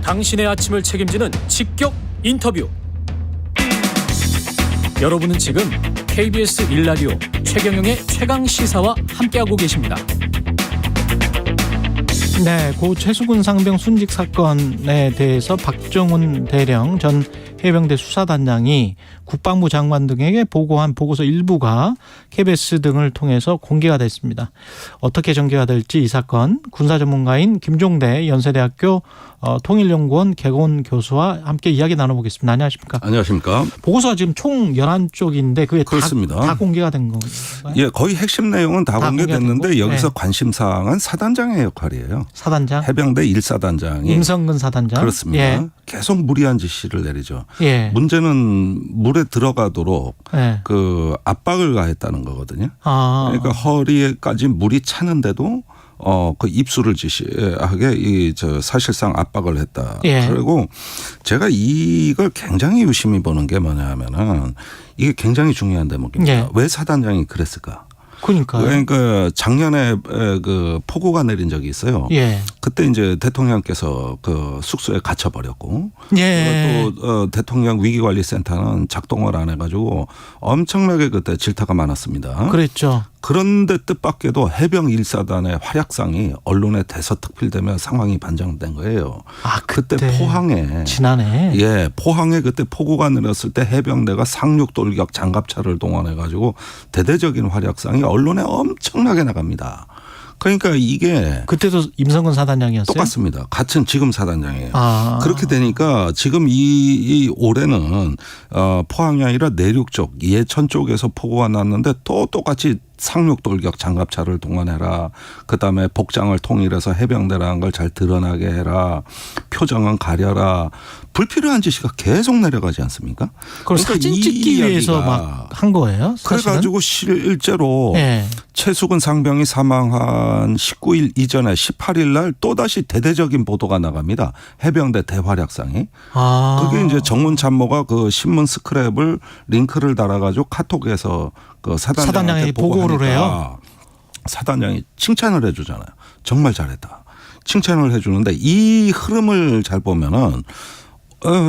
당신의 아침을 책임지는 직격 인터뷰. 여러분은 지금 KBS 1라디오 최경영의 최강시사와 함께하고 계십니다. 네, 고 최수근 상병 순직 사건에 대해서 박정훈 대령 전 해병대 수사단장이 국방부 장관 등에게 보고한 보고서 일부가 KBS 등을 통해서 공개가 됐습니다. 어떻게 전개가 될지 이 사건 군사 전문가인 김종대 연세대학교 통일연구원 개건 교수와 함께 이야기 나눠보겠습니다. 안녕하십니까? 안녕하십니까? 보고서가 지금 총 11쪽인데 그게 그렇습니다. 다 공개가 된 건가요? 예, 거의 핵심 내용은 다 공개됐는데 공개되고? 여기서 네. 관심사항은 사단장의 역할이에요. 사단장? 해병대 1사단장이. 임성근 사단장? 그렇습니다. 예. 계속 무리한 지시를 내리죠. 예. 문제는 물에 들어가도록 예. 그 압박을 가했다는 거거든요. 아. 그러니까 허리에까지 물이 차는데도 그 입수를 지시하게 사실상 압박을 했다. 예. 그리고 제가 이걸 굉장히 유심히 보는 게 뭐냐면은 이게 굉장히 중요한 대목입니다. 예. 왜 사단장이 그랬을까? 그러니까요. 그러니까 작년에 그 폭우가 내린 적이 있어요. 예. 그때 이제 대통령께서 그 숙소에 갇혀버렸고 예. 또 대통령 위기관리센터는 작동을 안 해가지고 엄청나게 그때 질타가 많았습니다. 그랬죠. 그런데 뜻밖에도 해병 1사단의 활약상이 언론에 대서특필되며 상황이 반전된 거예요. 아, 그때 그때 포항에 지난해. 포항에 그때 폭우가 내렸을 때 해병대가 상륙돌격 장갑차를 동원해 가지고 대대적인 활약상이 언론에 엄청나게 나갑니다. 그러니까 이게 그때도 임성근 사단장이었어요? 똑같습니다. 같은 지금 사단장이에요. 아. 그렇게 되니까 지금 이 올해는 포항이 아니라 내륙 쪽 예천 쪽에서 폭우가 났는데 또 똑같이 상륙돌격 장갑차를 동원해라. 그다음에 복장을 통일해서 해병대라는 걸 잘 드러나게 해라. 표정은 가려라. 불필요한 지시가 계속 내려가지 않습니까? 그걸 사진 찍기 위해서 막 한 거예요? 사실은? 그래가지고 실제로 예. 최수근 상병이 사망한 19일 이전에 18일 날 또다시 대대적인 보도가 나갑니다. 해병대 대활약상이. 아. 그게 이제 정문 참모가 그 신문 스크랩을 링크를 달아가지고 카톡에서 그 사단장한테 보고를 해요. 사단장이 칭찬을 해주잖아요. 정말 잘했다. 칭찬을 해주는데 이 흐름을 잘 보면은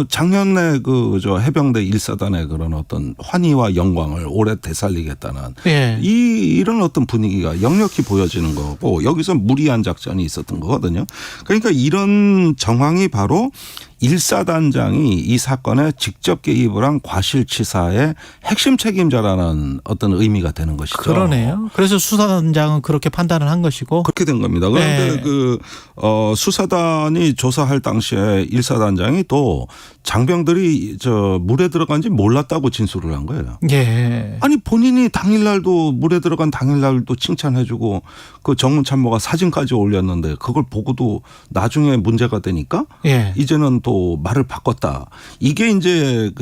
작년에 해병대 1사단의 그런 어떤 환희와 영광을 올해 되살리겠다는 예. 이런 어떤 분위기가 역력히 보여지는 거고 여기서 무리한 작전이 있었던 거거든요. 그러니까 이런 정황이 바로 1사단장이 이 사건에 직접 개입을 한 과실치사의 핵심 책임자라는 어떤 의미가 되는 것이죠. 그러네요. 그래서 수사단장은 그렇게 판단을 한 것이고. 그렇게 된 겁니다. 그런데 네. 수사단이 조사할 당시에 1사단장이 또 장병들이 물에 들어간지 몰랐다고 진술을 한 거예요. 예. 아니 본인이 당일날도 물에 들어간 당일날도 칭찬해주고 그 정문 참모가 사진까지 올렸는데 그걸 보고도 나중에 문제가 되니까 예. 이제는 또 말을 바꿨다. 이게 이제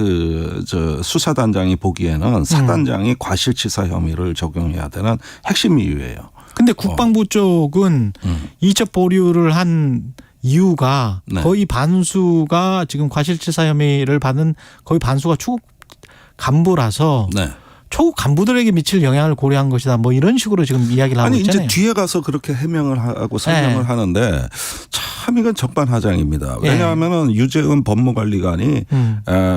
수사단장이 보기에는 사단장이 과실치사 혐의를 적용해야 되는 핵심 이유예요. 근데 국방부 쪽은 이첩 보류를 한 이유가 네. 거의 반수가 지금 과실치사 혐의를 받은 거의 반수가 초급 간부라서 네. 초급 간부들에게 미칠 영향을 고려한 것이다. 뭐 이런 식으로 지금 이야기를 하고 아니 있잖아요. 이제 뒤에 가서 그렇게 해명을 하고 설명을 네. 하는데 참 이건 적반하장입니다. 왜냐하면은 유재은 법무관리관이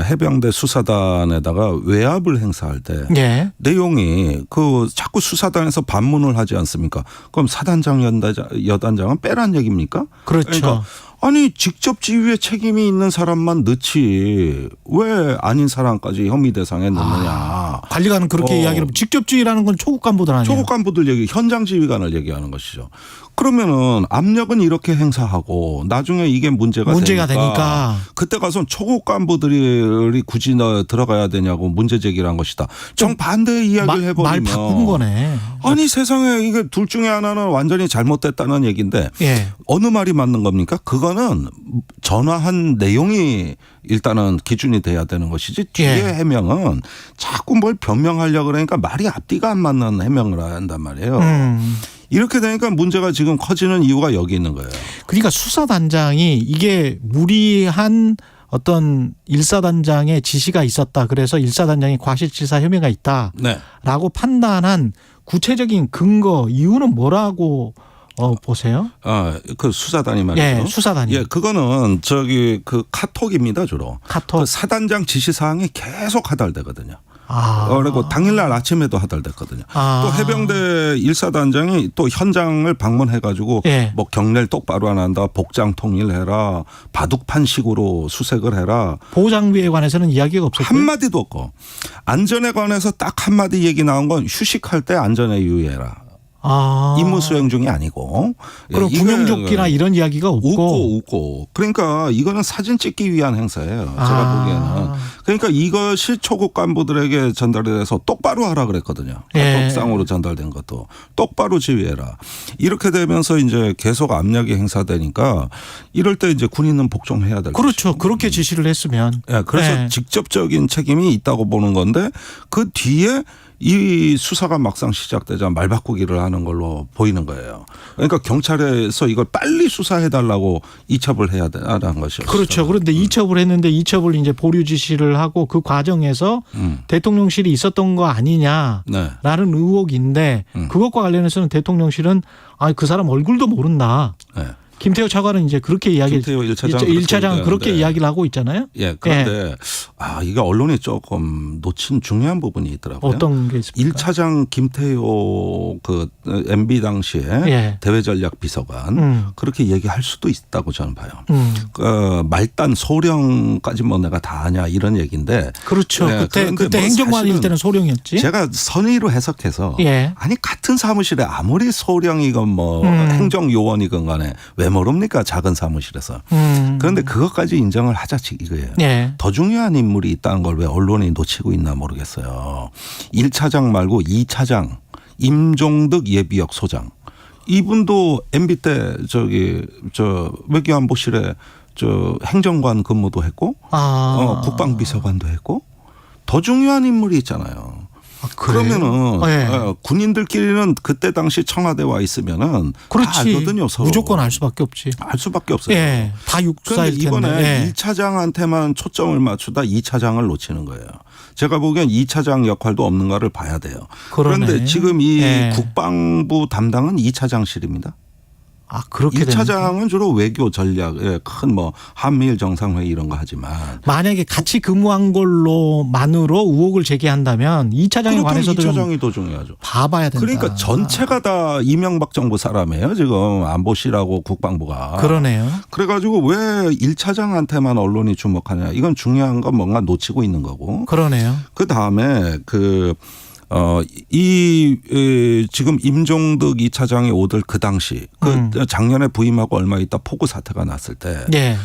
해병대 수사단에다가 외압을 행사할 때 예. 내용이 자꾸 수사단에서 반문을 하지 않습니까? 그럼 사단장 여단장은 빼란 얘기입니까? 그렇죠. 그러니까 아니 직접 지휘에 책임이 있는 사람만 넣지 왜 아닌 사람까지 혐의 대상에 넣느냐. 관리관은 그렇게 이야기를 직접 지휘라는 건 초급 간부들 아니에요? 초급 간부들 얘기 현장 지휘관을 얘기하는 것이죠. 그러면은 압력은 이렇게 행사하고 나중에 이게 문제가 되니까 그때 가서 초급 간부들이 굳이 들어가야 되냐고 문제 제기를 한 것이다. 정반대의 이야기를 해버리면 말 바꾼 거네. 아니 세상에 이게 둘 중에 하나는 완전히 잘못됐다는 얘기인데 예. 어느 말이 맞는 겁니까? 그거는 전화한 내용이 일단은 기준이 돼야 되는 것이지 뒤에 예. 해명은 자꾸 뭘 변명하려고 그러니까 말이 앞뒤가 안 맞는 해명을 한단 말이에요. 이렇게 되니까 문제가 지금 커지는 이유가 여기 있는 거예요. 그러니까 수사단장이 이게 무리한 어떤 1사단장의 지시가 있었다. 그래서 1사단장이 과실치사 혐의가 있다라고 네. 판단한 구체적인 근거 이유는 뭐라고 보세요? 그 수사단이 말이죠. 예, 수사단이. 예, 그거는 그 카톡입니다 주로. 카톡. 그 사단장 지시 사항이 계속 하달되거든요. 아. 그리고 당일날 아침에도 하달됐거든요. 아. 또 해병대 1사단장이 또 현장을 방문해가지고 예. 뭐 경례를 똑바로 안 한다, 복장 통일해라, 바둑판식으로 수색을 해라. 보호장비에 관해서는 이야기가 없었고요. 한마디도 없고 안전에 관해서 딱 한마디 얘기 나온 건 휴식할 때 안전에 유의해라. 아. 임무 수행 중이 아니고. 그럼 이게 구명조끼나 이런 이야기가 없고. 웃고. 그러니까 이거는 사진 찍기 위한 행사예요. 제가 아. 보기에는. 그러니까 이것이 초급 간부들에게 전달이 돼서 똑바로 하라 그랬거든요. 예. 카톡상으로 전달된 것도 똑바로 지휘해라. 이렇게 되면서 이제 계속 압력이 행사되니까 이럴 때 이제 군인은 복종해야 될 그렇죠. 것이고. 그렇게 지시를 했으면. 예, 그래서 예. 직접적인 책임이 있다고 보는 건데 그 뒤에 이 수사가 막상 시작되자 말 바꾸기를 하는 걸로 보이는 거예요. 그러니까 경찰에서 이걸 빨리 수사해달라고 이첩을 해야 되는 것이었어요. 그렇죠. 그런데 이첩을 했는데 이첩을 이제 보류 지시를 하고 그 과정에서 대통령실이 있었던 거 아니냐라는 네. 의혹인데 그것과 관련해서는 대통령실은 그 사람 얼굴도 모른다. 네. 김태호 차관은 이제 그렇게 이야기를 김태호 1차장은 그렇게 이야기를 하고 있잖아요. 예. 그런데 이게 언론이 조금 놓친 중요한 부분이 있더라고요. 어떤 게 있습니까? 1차장 김태호 그 MB 당시에 예. 대외전략 비서관 그렇게 얘기할 수도 있다고 저는 봐요. 말단 소령까지 뭐 내가 다 아냐 이런 얘기인데. 그렇죠. 예, 그때 뭐 행정관일 때는 소령이었지. 제가 선의로 해석해서 예. 아니 같은 사무실에 아무리 소령이건 뭐 행정요원이건 간에 왜 모릅니까 작은 사무실에서. 그런데 그것까지 인정을 하자 이거예요. 예. 더 중요한 인물이 있다는 걸 왜 언론이 놓치고 있나 모르겠어요. 1차장 말고 2차장 임종득 예비역 소장. 이분도 MB 때 외교안보실에 행정관 근무도 했고 국방비서관도 했고 더 중요한 인물이 있잖아요. 그러면은 예. 군인들끼리는 그때 당시 청와대와 있으면은 그렇지. 다 알거든요. 서로. 무조건 알 수밖에 없지. 알 수밖에 없어요. 예. 다 그런데 육사일 텐데. 이번에 예. 1차장한테만 초점을 맞추다 2차장을 놓치는 거예요. 제가 보기엔 2차장 역할도 없는가를 봐야 돼요. 그러네. 그런데 지금 이 예. 국방부 담당은 2차장실입니다. 그렇게 1차장은 주로 외교 전략, 큰 뭐 한미일 정상회의 이런 거 하지만 만약에 같이 근무한 걸로만으로 의혹을 제기한다면 2차장에 관해서도 2차장이 더 중요하죠. 봐봐야 된다. 그러니까 전체가 다 이명박 정부 사람이에요. 지금 안보실하고 국방부가. 그러네요. 그래가지고 왜 1차장한테만 언론이 주목하냐. 이건 중요한 건 뭔가 놓치고 있는 거고. 그러네요. 그다음에 지금 임종득 2차장이 오들 그 당시 작년에 부임하고 얼마 있다 폭우 사태가 났을 때 예.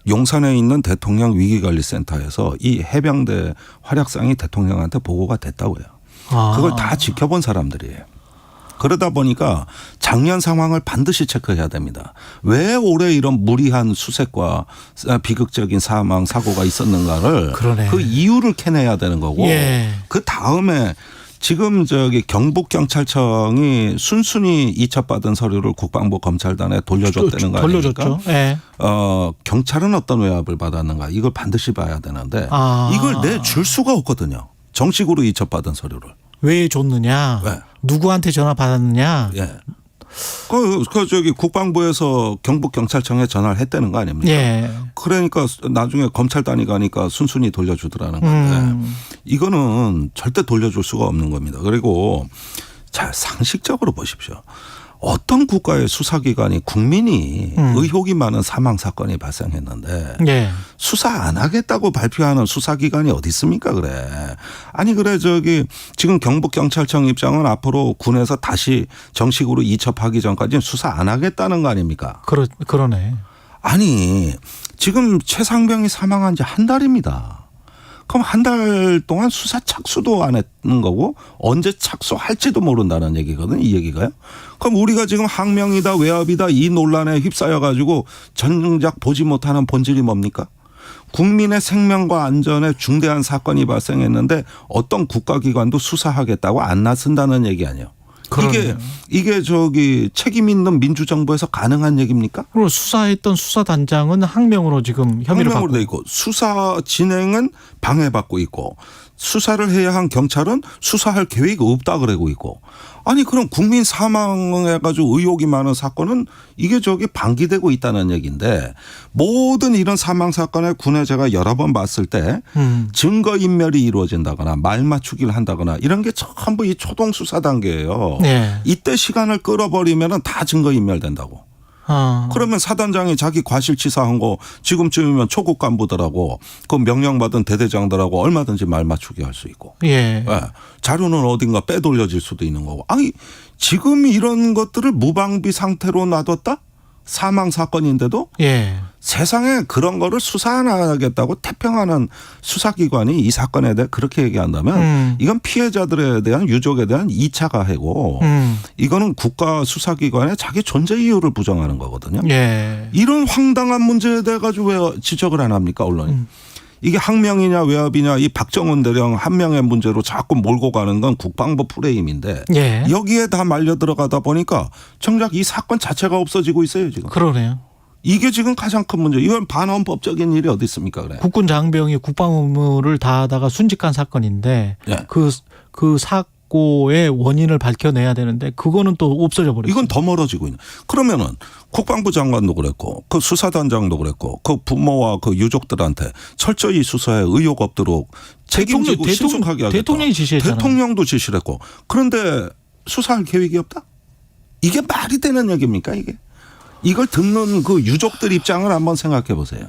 용산에 있는 대통령 위기관리센터에서 이 해병대 활약상이 대통령한테 보고가 됐다고요. 그걸 다 지켜본 사람들이에요. 그러다 보니까 작년 상황을 반드시 체크해야 됩니다. 왜 올해 이런 무리한 수색과 비극적인 사망 사고가 있었는가를 그러네. 그 이유를 캐내야 되는 거고 예. 그 다음에 지금 경북경찰청이 순순히 이첩받은 서류를 국방부 검찰단에 돌려줬다는 거 아닙니까? 돌려줬죠. 예. 경찰은 어떤 외압을 받았는가 이걸 반드시 봐야 되는데 이걸 내줄 수가 없거든요. 정식으로 이첩받은 서류를. 왜 줬느냐? 네. 누구한테 전화 받았느냐? 예. 국방부에서 경북경찰청에 전화를 했다는 거 아닙니까? 예. 그러니까 나중에 검찰단이 가니까 순순히 돌려주더라는 건데 이거는 절대 돌려줄 수가 없는 겁니다. 그리고 자, 상식적으로 보십시오. 어떤 국가의 수사기관이 국민이 의혹이 많은 사망 사건이 발생했는데 예. 수사 안 하겠다고 발표하는 수사기관이 어디 있습니까? 그래. 아니 그래 지금 경북경찰청 입장은 앞으로 군에서 다시 정식으로 이첩하기 전까지는 수사 안 하겠다는 거 아닙니까? 그러네. 아니 지금 최상병이 사망한 지 한 달입니다. 그럼 한 달 동안 수사 착수도 안 했는 거고 언제 착수할지도 모른다는 얘기거든요. 이 얘기가요. 그럼 우리가 지금 항명이다 외압이다 이 논란에 휩싸여 가지고 정작 보지 못하는 본질이 뭡니까? 국민의 생명과 안전에 중대한 사건이 발생했는데 어떤 국가기관도 수사하겠다고 안 나선다는 얘기 아니에요. 이게 책임 있는 민주정부에서 가능한 얘기입니까? 그리고 수사했던 수사단장은 항명으로 지금 혐의를 받고 돼 있고 수사 진행은 방해받고 있고 수사를 해야 한 경찰은 수사할 계획이 없다 그러고 있고. 아니 그럼 국민 사망해가지고 의혹이 많은 사건은 이게 저기 방기되고 있다는 얘기인데 모든 이런 사망 사건에 군에 제가 여러 번 봤을 때 증거인멸이 이루어진다거나 말 맞추기를 한다거나 이런 게 전부 이 초동 수사 단계예요. 네. 이때 시간을 끌어버리면 다 증거인멸된다고. 그러면 사단장이 자기 과실치사한 거 지금쯤이면 초급 간부들하고 그 명령받은 대대장들하고 얼마든지 말 맞추게 할 수 있고. 예. 예. 자료는 어딘가 빼돌려질 수도 있는 거고. 아니 지금 이런 것들을 무방비 상태로 놔뒀다? 사망 사건인데도 예. 세상에 그런 거를 수사 안 하겠다고 태평하는 수사기관이 이 사건에 대해 그렇게 얘기한다면 이건 피해자들에 대한 유족에 대한 2차 가해고 이거는 국가 수사기관의 자기 존재 이유를 부정하는 거거든요. 예. 이런 황당한 문제에 대해 가지고 왜 지적을 안 합니까 언론이. 이게 항명이냐 외압이냐 이 박정훈 대령 한 명의 문제로 자꾸 몰고 가는 건 국방부 프레임인데 예. 여기에 다 말려 들어가다 보니까 정작 이 사건 자체가 없어지고 있어요 지금. 그러네요. 이게 지금 가장 큰 문제. 이건 반헌법적인 일이 어디 있습니까? 그래. 국군 장병이 국방 의무를 다하다가 순직한 사건인데 예. 그 사고의 원인을 밝혀내야 되는데 그거는 또 없어져 버렸어요. 이건 더 멀어지고 있는. 그러면은 국방부 장관도 그랬고 그 수사단장도 그랬고 그 부모와 그 유족들한테 철저히 수사에 의혹 없도록 책임지고 신속하게 하겠다. 대통령이 지시했잖아요. 대통령도 지시를 했고. 그런데 수사할 계획이 없다? 이게 말이 되는 얘기입니까 이게? 이걸 듣는 그 유족들 입장을 한번 생각해 보세요.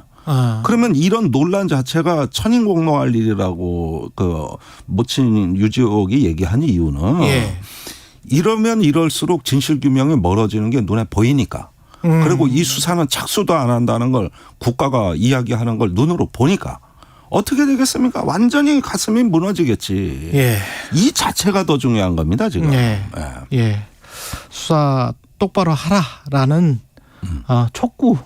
그러면 이런 논란 자체가 천인공노할 일이라고 그 모친 유족이 얘기한 이유는 예. 이러면 이럴수록 진실규명이 멀어지는 게 눈에 보이니까. 그리고 이 수사는 착수도 안 한다는 걸 국가가 이야기하는 걸 눈으로 보니까 어떻게 되겠습니까? 완전히 가슴이 무너지겠지. 예. 이 자체가 더 중요한 겁니다 지금. 예. 예. 예. 수사 똑바로 하라라는 촉구로.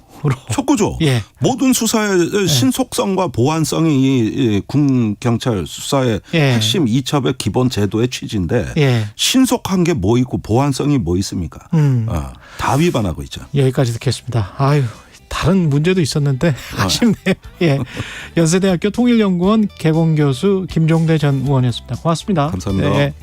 촉구죠. 예. 모든 수사의 신속성과 보안성이 이 군 경찰 수사의 예. 핵심 이첩의 기본 제도의 취지인데 예. 신속한 게 뭐 있고 보안성이 뭐 있습니까? 다 위반하고 있죠. 여기까지 듣겠습니다. 아유, 다른 문제도 있었는데 아쉽네요. 예. 연세대학교 통일연구원 개공교수 김종대 전 의원이었습니다. 고맙습니다. 감사합니다. 네.